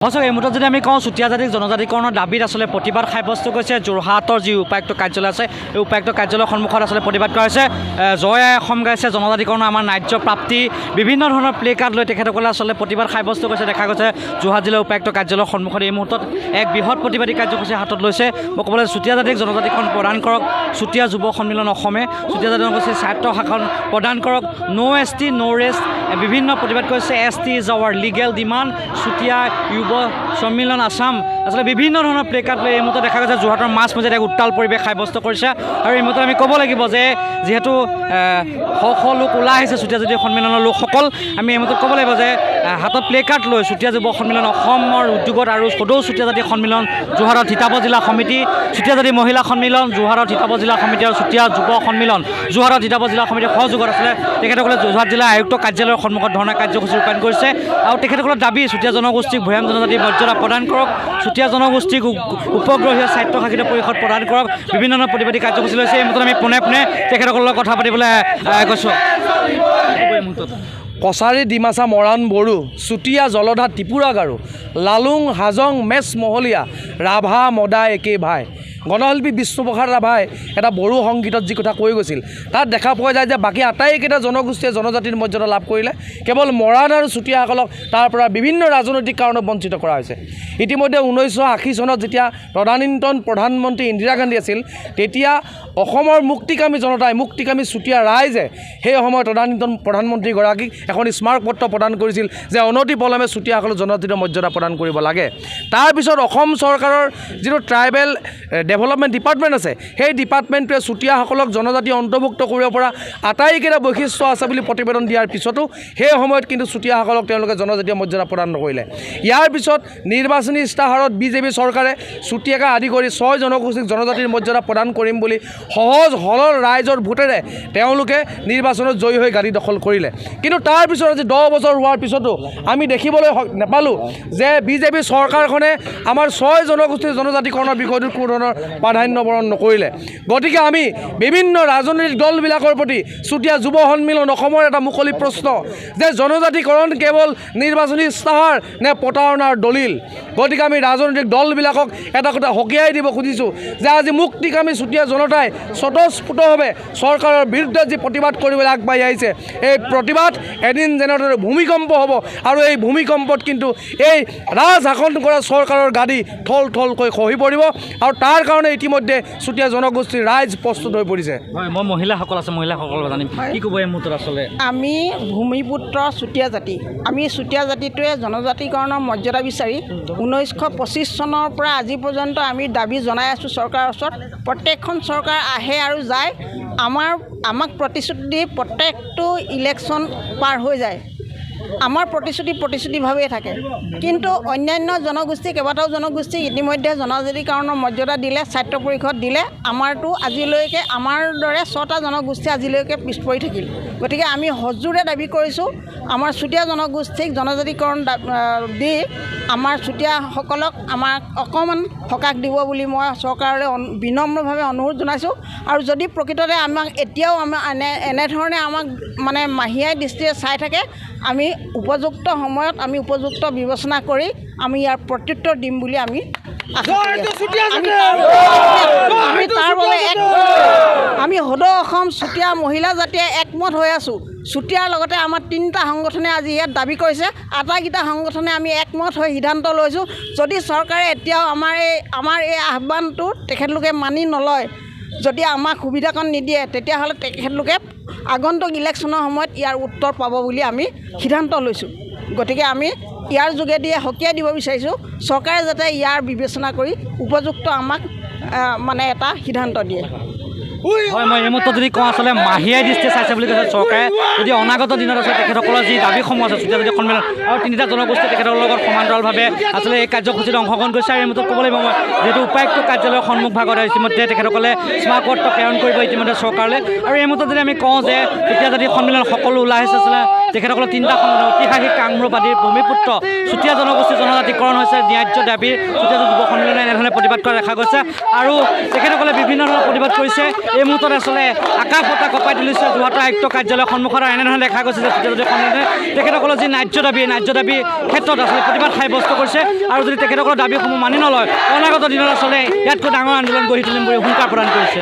সঁচাকৈ এই মুহূৰ্তত যদি আমি কওঁ চুতীয়া জাতিক জনজাতিকৰণৰ দাবীত আচলতে প্ৰতিবাদ সাব্যস্ত কৰিছে যোৰহাটৰ যি উপায়ুক্ত কাৰ্যালয় আছে এই উপায়ুক্ত কাৰ্যালয়ৰ সন্মুখত আচলতে প্ৰতিবাদ কৰা হৈছে জয় অসম গাইছে জনজাতিকৰণৰ আমাৰ ন্যায্য প্ৰাপ্তি বিভিন্ন ধৰণৰ প্লে কাৰ্ড লৈ তেখেতসকলে আচলতে প্ৰতিবাদ সাব্যস্ত কৰিছে দেখা গৈছে যোৰহাট জিলা উপায়ুক্ত কাৰ্যালয়ৰ সন্মুখত এই মুহূৰ্তত এক বৃহৎ প্ৰতিবাদী কাৰ্যসূচী হাতত লৈছে মই ক'বলৈ চুতীয়া জাতিক জনজাতিকৰণ প্ৰদান কৰক চুতীয়া যুৱ সন্মিলন অসমে চুতীয়া জাতি জনগোষ্ঠীৰ স্বায়ত্ব শাসন প্ৰদান কৰক ন' ST ন' ৰেষ্ট বিভিন্ন প্ৰতিবাদ কৰিছে ST is our legal demand Chutia যুৱ সন্মিলন আসাম আচলতে বিভিন্ন ধৰণৰ প্লে কাৰ্ড লৈ এই মুহূৰ্তত দেখা গৈছে যোৰহাটৰ মাজমজিয়াত এক উত্তাল পৰিৱেশ সাব্যস্ত কৰিছে আৰু এই মুহূৰ্তত আমি ক'ব লাগিব যে যিহেতু শ লোক ওলাই আহিছে চুতীয়া জাতীয় সন্মিলনৰ লোকসকল আমি এই মুহূৰ্তত ক'ব লাগিব যে হাতত প্লে কাৰ্ড লৈ চুতীয়া যুৱ সন্মিলন অসমৰ উদ্যোগত আৰু সদৌ চুতীয়া জাতীয় সন্মিলন যোৰহাটৰ থিতাপ জিলা সমিতি চুতীয়া জাতি মহিলা সন্মিলন যোৰহাটৰ থিতাপ জিলা সমিতি আৰু চুতীয়া যুৱ সন্মিলন যোৰহাটৰ থিতাপ জিলা সমিতিৰ সহযোগত আছিলে তেখেতসকলে যোৰহাট জিলা আয়ুক্ত কাৰ্যালয়ৰ সন্মুখত ধৰ্ণা কাৰ্যসূচী ৰূপায়ণ কৰিছে আৰু তেখেতসকলৰ দাবী চুতীয়া জনগোষ্ঠীক ভৈয়াম জনজাতিৰ মৰ্যাদা প্ৰদান কৰক চুতীয়া জনগোষ্ঠীক উপগ্ৰহীয় স্বায়ত্তশাসিত পৰিষদ প্ৰদান কৰক বিভিন্ন ধৰণৰ প্ৰতিবাদী কাৰ্যসূচী লৈছে এই মুহূৰ্তত আমি পোনে তেখেতসকলৰ লগত কথা পাতিবলৈ গৈছোঁ কছাৰী ডিমাচা মৰাণ বড়ো চুতীয়া জলধা ত্ৰিপুৰা গাৰো লালুং হাজং মেচ মহলীয়া ৰাভা মদা একে ভাই গণশিল্পী বিষ্ণুপ্ৰসাদ ৰাভাই এটা বড়ো সংগীতত যি কথা কৈ গৈছিল তাত দেখা পোৱা যায় যে বাকী আটাইকেইটা জনগোষ্ঠীয়ে জনজাতিৰ মৰ্যাদা লাভ কৰিলে কেৱল মৰাণ আৰু চুতীয়াসকলক তাৰ পৰা বিভিন্ন ৰাজনৈতিক কাৰণত বঞ্চিত কৰা হৈছে ইতিমধ্যে 1980 চনত যেতিয়া তদানীন্তন প্ৰধানমন্ত্ৰী ইন্দিৰা গান্ধী আছিল তেতিয়া অসমৰ মুক্তিকামী জনতাই মুক্তিকামী চুতীয়া ৰাইজে সেই সময়ত তদানীন্তন প্ৰধানমন্ত্ৰীগৰাকীক এখন স্মাৰকপত্ৰ প্ৰদান কৰিছিল যে অনতিপলমে চুতীয়াসকলক জনজাতিৰ মৰ্যাদা প্ৰদান কৰিব লাগে তাৰপিছত অসম চৰকাৰৰ যিটো ট্ৰাইবেল ডেভেলপমেণ্ট ডিপাৰ্টমেণ্ট আছে সেই ডিপাৰ্টমেণ্টটোৱে চুতীয়াসকলক জনজাতি অন্তৰ্ভুক্ত কৰিব পৰা আটাইকেইটা বৈশিষ্ট্য আছে বুলি প্ৰতিবেদন দিয়াৰ পিছতো সেই সময়ত কিন্তু চুতীয়াসকলক তেওঁলোকে জনজাতীয় মৰ্যাদা প্ৰদান নকৰিলে ইয়াৰ পিছত নিৰ্বাচনী ইস্তাহাৰত বিজেপি চৰকাৰে চুতীয়াকে আদি কৰি 6 জনগোষ্ঠীক জনজাতিৰ মৰ্যাদা প্ৰদান কৰিম বুলি সহজ সৰল ৰাইজৰ ভোটেৰে তেওঁলোকে নিৰ্বাচনত জয়ী হৈ গাড়ী দখল কৰিলে কিন্তু তাৰপিছত আজি 10 বছৰ হোৱাৰ পিছতো আমি দেখিবলৈ নাপালোঁ যে বিজেপি চৰকাৰখনে আমাৰ 6 জনগোষ্ঠীৰ জনজাতিকৰণৰ বিষয়টোত কোনো ধৰণৰ প্ৰাধান্য বৰণ নকৰিলে গতিকে আমি বিভিন্ন ৰাজনৈতিক দলবিলাকৰ প্ৰতি চুতীয়া যুৱ সন্মিলন অসমৰ এটা মুকলি প্ৰশ্ন যে জনজাতিকৰণ কেৱল নিৰ্বাচনী ইস্তাহাৰ নে প্ৰতাৰণাৰ দলিল গতিকে আমি ৰাজনৈতিক দলবিলাকক এটা কথা সকীয়াই দিব খুজিছোঁ যে আজি মুক্তিকামী চুতীয়া জনতাই স্বতঃস্ফূৰ্তভাৱে চৰকাৰৰ বিৰুদ্ধে যি প্ৰতিবাদ কৰিবলৈ আগবাঢ়ি আহিছে এই প্ৰতিবাদ এদিন যেনেদৰে ভূমিকম্প হ'ব আৰু এই ভূমিকম্পত কিন্তু এই ৰাজ শাসন কৰা চৰকাৰৰ গাদী থলকৈ খহি পৰিব আৰু তাৰ কাৰণে ইতিমধ্যে চুতীয়া জনগোষ্ঠীৰ ৰাইজ প্ৰস্তুত হৈ পৰিছে হয় মই মহিলাসকল আছে মহিলাসকল জানিম কি ক'ব এই মুহূৰ্তত আচলতে আমি ভূমিপুত্ৰ চুতীয়া জাতি আমি চুতীয়া জাতিটোৱে জনজাতিকৰণৰ মৰ্যাদা বিচাৰি 1925 চনৰ পৰা আজি পৰ্যন্ত আমি দাবী জনাই আছোঁ চৰকাৰৰ ওচৰত প্ৰত্যেকখন চৰকাৰ আহে আৰু যায় আমাক প্ৰতিশ্ৰুতি দি প্ৰত্যেকটো ইলেকশ্যন পাৰ হৈ যায় আমাৰ প্ৰতিশ্ৰুতিভাৱেই থাকে কিন্তু অন্যান্য জনগোষ্ঠী কেইবাটাও জনগোষ্ঠীক ইতিমধ্যে জনজাতিকৰণৰ মৰ্যাদা দিলে স্বায়ত্ত পৰিষদ দিলে আমাৰতো আজিলৈকে আমাৰ দৰে 6টা জনগোষ্ঠী আজিলৈকে পিছ পৰি থাকিল গতিকে আমি সজোৰে দাবী কৰিছোঁ আমাৰ চুতীয়া জনগোষ্ঠীক জনজাতিকৰণ দি আমাৰ চুতীয়াসকলক আমাক অকণমান সকাহ দিব বুলি মই চৰকাৰলৈ বিনম্ৰভাৱে অনুৰোধ জনাইছোঁ আৰু যদি প্ৰকৃততে আমাক এতিয়াও এনেধৰণে আমাক মানে মাহিয়াই দৃষ্টিৰে চাই থাকে আমি উপযুক্ত সময়ত আমি উপযুক্ত বিবেচনা কৰি আমি ইয়াৰ প্ৰত্যুত্তৰ দিম বুলি আমি আমি তাৰ বাবে আমি সদৌ অসম চুতীয়া মহিলা জাতিয়ে একমত হৈ আছোঁ চুতীয়াৰ লগতে আমাৰ 3টা সংগঠনে আজি ইয়াত দাবী কৰিছে আটাইকেইটা সংগঠনে আমি একমত হৈ সিদ্ধান্ত লৈছোঁ যদি চৰকাৰে এতিয়াও আমাৰ এই আহ্বানটো তেখেতলোকে মানি নলয় যদি আমাক সুবিধাকণ নিদিয়ে তেতিয়াহ'লে তেখেতলোকে আগন্তুক ইলেকশ্যনৰ সময়ত ইয়াৰ উত্তৰ পাব বুলি আমি সিদ্ধান্ত লৈছোঁ গতিকে আমি ইয়াৰ যোগেদি সকীয়াই দিব বিচাৰিছোঁ চৰকাৰে যাতে ইয়াৰ বিবেচনা কৰি উপযুক্ত আমাক মানে এটা সিদ্ধান্ত দিয়ে হয় মই এই মুহূৰ্তত যদি কওঁ আচলতে মাহিয়াই দৃষ্টিৰে চাইছে বুলি কৈছে চৰকাৰে যদি অনাগত দিনত আছে তেখেতসকলৰ যি দাবীসমূহ আছে চুতীয়া জাতীয় সন্মিলন আৰু 3টা জনগোষ্ঠীয়ে তেখেতসকলৰ লগত সমান্তৰালভাৱে আচলতে এই কাৰ্যসূচীত অংশগ্ৰহণ কৰিছে আৰু এই মুহূৰ্তত ক'ব লাগিব মই যিহেতু উপায়ুক্ত কাৰ্যালয়ৰ সন্মুখভাগত ইতিমধ্যে তেখেতসকলে স্মাৰকপত্ৰ প্ৰেৰণ কৰিব ইতিমধ্যে চৰকাৰলৈ আৰু এই মুহূৰ্তত যদি আমি কওঁ যে চুতীয়া জাতীয় সন্মিলন সকলো ওলাই আহিছে আচলতে তেখেতসকলৰ তিনিটা সংগঠন ঐতিহাসিক কামৰূপবাদীৰ ভূমিপুত্ৰ চুতীয়া জনগোষ্ঠীৰ জনজাতিকৰণ হৈছে ন্যায্য দাবীৰ চুতীয়া যুৱ সন্মিলনে এনেধৰণে প্ৰতিবাদ কৰা দেখা গৈছে আৰু তেখেতসকলে বিভিন্ন ধৰণৰ প্ৰতিবাদ কৰিছে এই মুহূৰ্তত আচলতে আকাশ বঁটা কঁপাই তুলিছে যোৰহাটৰ আয়ুক্ত কাৰ্যালয়ৰ সন্মুখত আৰু এনেধৰণে দেখা গৈছে যে চুতীয়া যুৱ সন্মিলনে তেখেতসকলৰ যি ন্যায্য দাবীৰ ক্ষেত্ৰত আচলতে প্ৰতিবাদ সাব্যস্ত কৰিছে আৰু যদি তেখেতসকলৰ দাবীসমূহ মানি নলয় অনাগত দিনত আচলতে ইয়াতকৈ ডাঙৰ আন্দোলন গঢ়ি তুলিম বুলি হুংকাৰ প্ৰদান কৰিছে।